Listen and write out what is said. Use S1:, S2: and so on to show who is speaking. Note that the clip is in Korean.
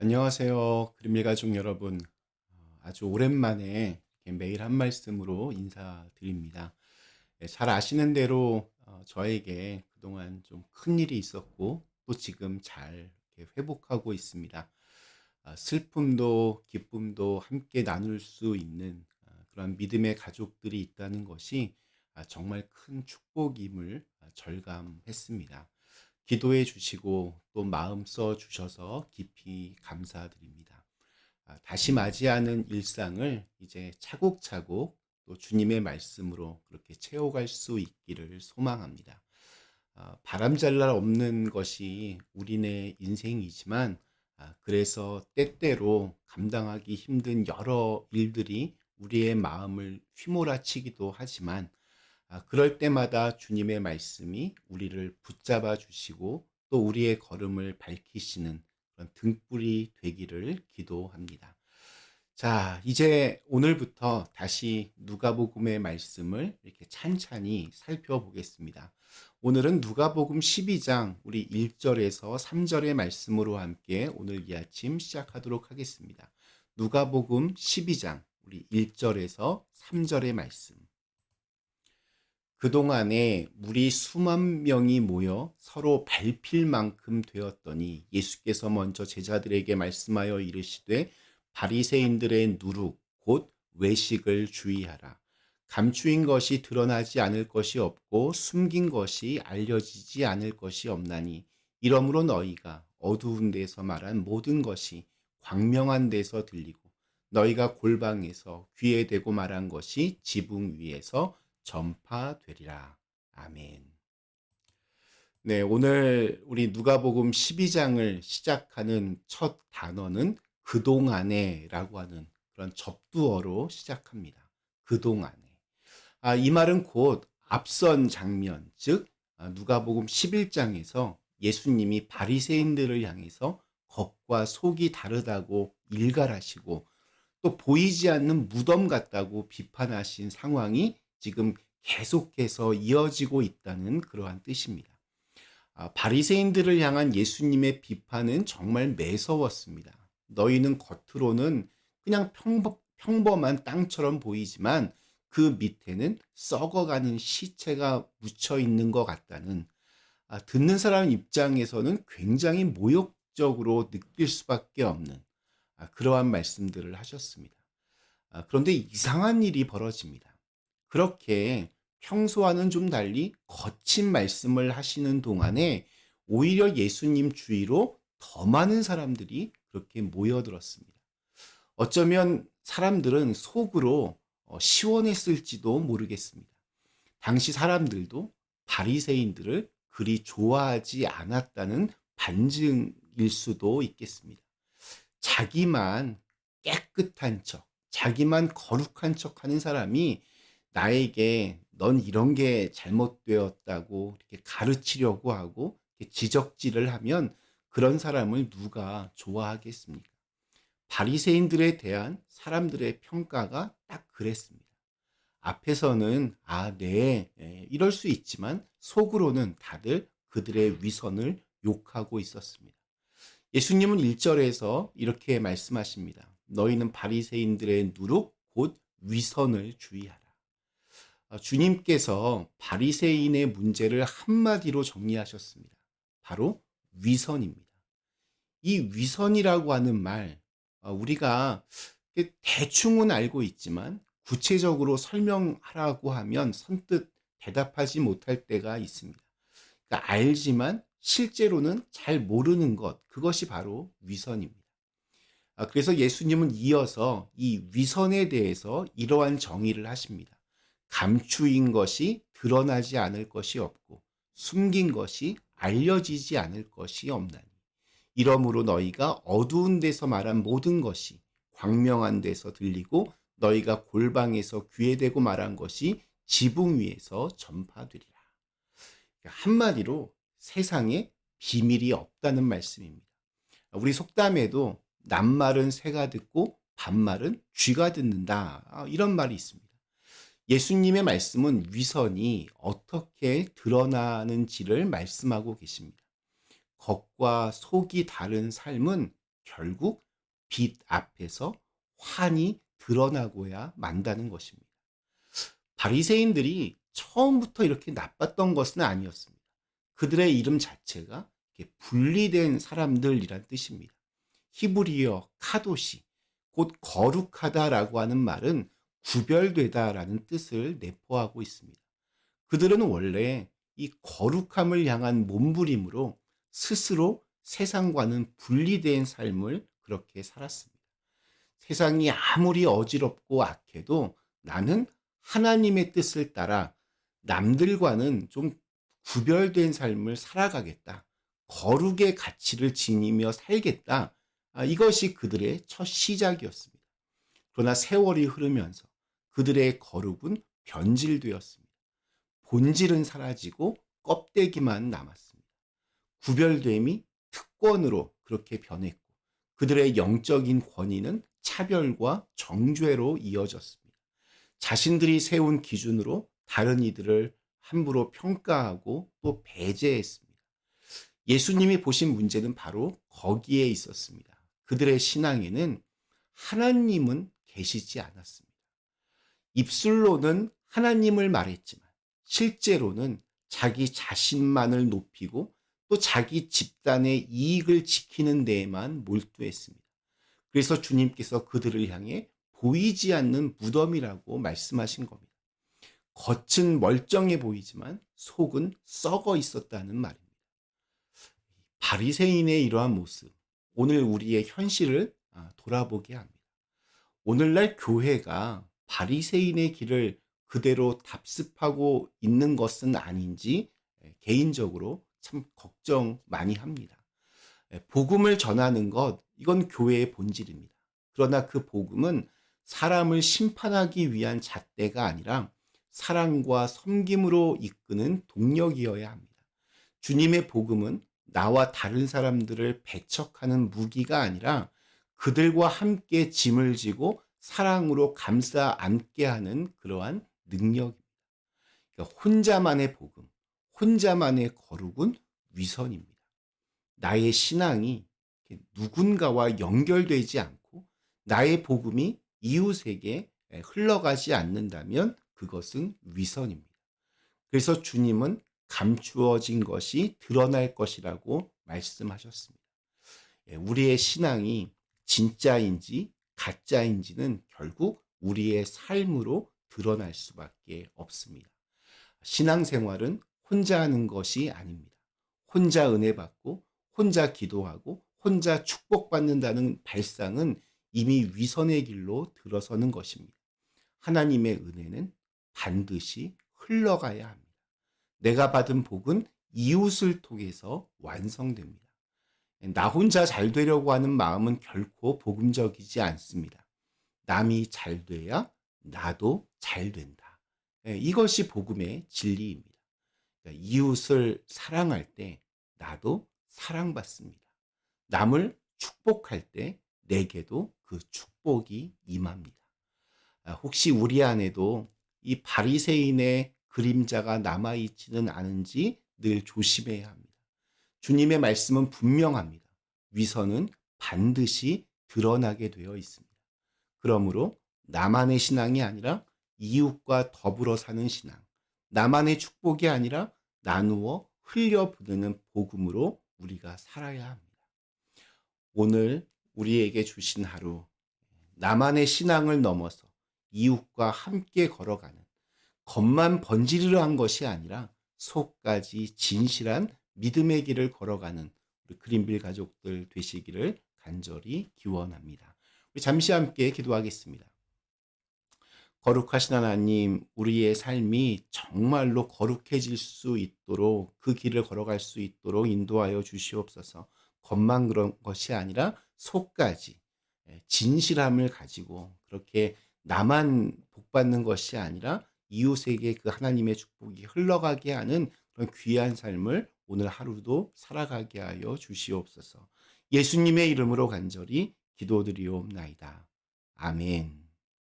S1: 안녕하세요. 그림일가족 여러분. 아주 오랜만에 이렇게 매일 한 말씀으로 인사드립니다. 잘 아시는 대로 저에게 그동안 좀 큰일이 있었고 또 지금 잘 이렇게 회복하고 있습니다. 슬픔도 기쁨도 함께 나눌 수 있는 그런 믿음의 가족들이 있다는 것이 정말 큰 축복임을 절감했습니다. 기도해 주시고 또 마음 써 주셔서 깊이 감사드립니다. 다시 맞이하는 일상을 이제 차곡차곡 또 주님의 말씀으로 그렇게 채워갈 수 있기를 소망합니다. 바람잘 날 없는 것이 우리네 인생이지만 그래서 때때로 감당하기 힘든 여러 일들이 우리의 마음을 휘몰아치기도 하지만 그럴 때마다 주님의 말씀이 우리를 붙잡아 주시고 또 우리의 걸음을 밝히시는 그런 등불이 되기를 기도합니다. 자, 이제 오늘부터 다시 누가복음의 말씀을 이렇게 찬찬히 살펴보겠습니다. 오늘은 누가복음 12장 우리 1절에서 3절의 말씀으로 함께 오늘 이 아침 시작하도록 하겠습니다. 누가복음 12장 우리 1절에서 3절의 말씀. 그동안에 물이 수만 명이 모여 서로 밟힐 만큼 되었더니 예수께서 먼저 제자들에게 말씀하여 이르시되 바리새인들의 누룩 곧 외식을 주의하라. 감추인 것이 드러나지 않을 것이 없고 숨긴 것이 알려지지 않을 것이 없나니 이러므로 너희가 어두운 데서 말한 모든 것이 광명한 데서 들리고 너희가 골방에서 귀에 대고 말한 것이 지붕 위에서 전파되리라. 아멘. 네, 오늘 우리 누가복음 12장을 시작하는 첫 단어는 그동안에라고 하는 그런 접두어로 시작합니다. 그동안에. 이 말은 곧 앞선 장면, 즉 누가복음 11장에서 예수님이 바리새인들을 향해서 겉과 속이 다르다고 일갈하시고 또 보이지 않는 무덤 같다고 비판하신 상황이 지금 계속해서 이어지고 있다는 그러한 뜻입니다. 바리새인들을 향한 예수님의 비판은 정말 매서웠습니다. 너희는 겉으로는 그냥 평범한 땅처럼 보이지만 그 밑에는 썩어가는 시체가 묻혀 있는 것 같다는, 듣는 사람 입장에서는 굉장히 모욕적으로 느낄 수밖에 없는 그러한 말씀들을 하셨습니다. 그런데 이상한 일이 벌어집니다. 그렇게 평소와는 좀 달리 거친 말씀을 하시는 동안에 오히려 예수님 주위로 더 많은 사람들이 그렇게 모여들었습니다. 어쩌면 사람들은 속으로 시원했을지도 모르겠습니다. 당시 사람들도 바리새인들을 그리 좋아하지 않았다는 반증일 수도 있겠습니다. 자기만 깨끗한 척, 자기만 거룩한 척 하는 사람이 나에게 넌 이런 게 잘못되었다고 이렇게 가르치려고 하고 이렇게 지적질을 하면 그런 사람을 누가 좋아하겠습니까? 바리새인들에 대한 사람들의 평가가 딱 그랬습니다. 앞에서는 네, 이럴 수 있지만 속으로는 다들 그들의 위선을 욕하고 있었습니다. 예수님은 1절에서 이렇게 말씀하십니다. 너희는 바리새인들의 누룩 곧 위선을 주의하라. 주님께서 바리새인의 문제를 한마디로 정리하셨습니다. 바로 위선입니다. 이 위선이라고 하는 말, 우리가 대충은 알고 있지만 구체적으로 설명하라고 하면 선뜻 대답하지 못할 때가 있습니다. 그러니까 알지만 실제로는 잘 모르는 것, 그것이 바로 위선입니다. 그래서 예수님은 이어서 이 위선에 대해서 이러한 정의를 하십니다. 감추인 것이 드러나지 않을 것이 없고 숨긴 것이 알려지지 않을 것이 없나니 이러므로 너희가 어두운 데서 말한 모든 것이 광명한 데서 들리고 너희가 골방에서 귀에 대고 말한 것이 지붕 위에서 전파되리라. 한마디로 세상에 비밀이 없다는 말씀입니다. 우리 속담에도 낱말은 새가 듣고 반말은 쥐가 듣는다, 이런 말이 있습니다. 예수님의 말씀은 위선이 어떻게 드러나는지를 말씀하고 계십니다. 겉과 속이 다른 삶은 결국 빛 앞에서 환히 드러나고야 만다는 것입니다. 바리새인들이 처음부터 이렇게 나빴던 것은 아니었습니다. 그들의 이름 자체가 분리된 사람들이란 뜻입니다. 히브리어 카도시, 곧 거룩하다라고 하는 말은 구별되다라는 뜻을 내포하고 있습니다. 그들은 원래 이 거룩함을 향한 몸부림으로 스스로 세상과는 분리된 삶을 그렇게 살았습니다. 세상이 아무리 어지럽고 악해도 나는 하나님의 뜻을 따라 남들과는 좀 구별된 삶을 살아가겠다. 거룩의 가치를 지니며 살겠다. 이것이 그들의 첫 시작이었습니다. 그러나 세월이 흐르면서 그들의 거룩은 변질되었습니다. 본질은 사라지고 껍데기만 남았습니다. 구별됨이 특권으로 그렇게 변했고 그들의 영적인 권위는 차별과 정죄로 이어졌습니다. 자신들이 세운 기준으로 다른 이들을 함부로 평가하고 또 배제했습니다. 예수님이 보신 문제는 바로 거기에 있었습니다. 그들의 신앙에는 하나님은 계시지 않았습니다. 입술로는 하나님을 말했지만 실제로는 자기 자신만을 높이고 또 자기 집단의 이익을 지키는 데에만 몰두했습니다. 그래서 주님께서 그들을 향해 보이지 않는 무덤이라고 말씀하신 겁니다. 겉은 멀쩡해 보이지만 속은 썩어 있었다는 말입니다. 바리새인의 이러한 모습, 오늘 우리의 현실을 돌아보게 합니다. 오늘날 교회가 바리새인의 길을 그대로 답습하고 있는 것은 아닌지 개인적으로 참 걱정 많이 합니다. 복음을 전하는 것, 이건 교회의 본질입니다. 그러나 그 복음은 사람을 심판하기 위한 잣대가 아니라 사랑과 섬김으로 이끄는 동력이어야 합니다. 주님의 복음은 나와 다른 사람들을 배척하는 무기가 아니라 그들과 함께 짐을 지고 사랑으로 감싸 안게 하는 그러한 능력입니다. 그러니까 혼자만의 복음, 혼자만의 거룩은 위선입니다. 나의 신앙이 누군가와 연결되지 않고 나의 복음이 이웃에게 흘러가지 않는다면 그것은 위선입니다. 그래서 주님은 감추어진 것이 드러날 것이라고 말씀하셨습니다. 우리의 신앙이 진짜인지 가짜인지는 결국 우리의 삶으로 드러날 수밖에 없습니다. 신앙생활은 혼자 하는 것이 아닙니다. 혼자 은혜 받고 혼자 기도하고 혼자 축복받는다는 발상은 이미 위선의 길로 들어서는 것입니다. 하나님의 은혜는 반드시 흘러가야 합니다. 내가 받은 복은 이웃을 통해서 완성됩니다. 나 혼자 잘 되려고 하는 마음은 결코 복음적이지 않습니다. 남이 잘 돼야 나도 잘 된다. 이것이 복음의 진리입니다. 이웃을 사랑할 때 나도 사랑받습니다. 남을 축복할 때 내게도 그 축복이 임합니다. 혹시 우리 안에도 이 바리새인의 그림자가 남아있지는 않은지 늘 조심해야 합니다. 주님의 말씀은 분명합니다. 위선은 반드시 드러나게 되어 있습니다. 그러므로 나만의 신앙이 아니라 이웃과 더불어 사는 신앙, 나만의 축복이 아니라 나누어 흘려 보내는 복음으로 우리가 살아야 합니다. 오늘 우리에게 주신 하루, 나만의 신앙을 넘어서 이웃과 함께 걸어가는 겉만 번지르르 한 것이 아니라 속까지 진실한 믿음의 길을 걸어가는 우리 그린빌 가족들 되시기를 간절히 기원합니다. 우리 잠시 함께 기도하겠습니다. 거룩하신 하나님, 우리의 삶이 정말로 거룩해질 수 있도록 그 길을 걸어갈 수 있도록 인도하여 주시옵소서. 겉만 그런 것이 아니라 속까지 진실함을 가지고 그렇게 나만 복받는 것이 아니라 이웃에게 그 하나님의 축복이 흘러가게 하는 그런 귀한 삶을 오늘 하루도 살아가게 하여 주시옵소서. 예수님의 이름으로 간절히 기도드리옵나이다. 아멘.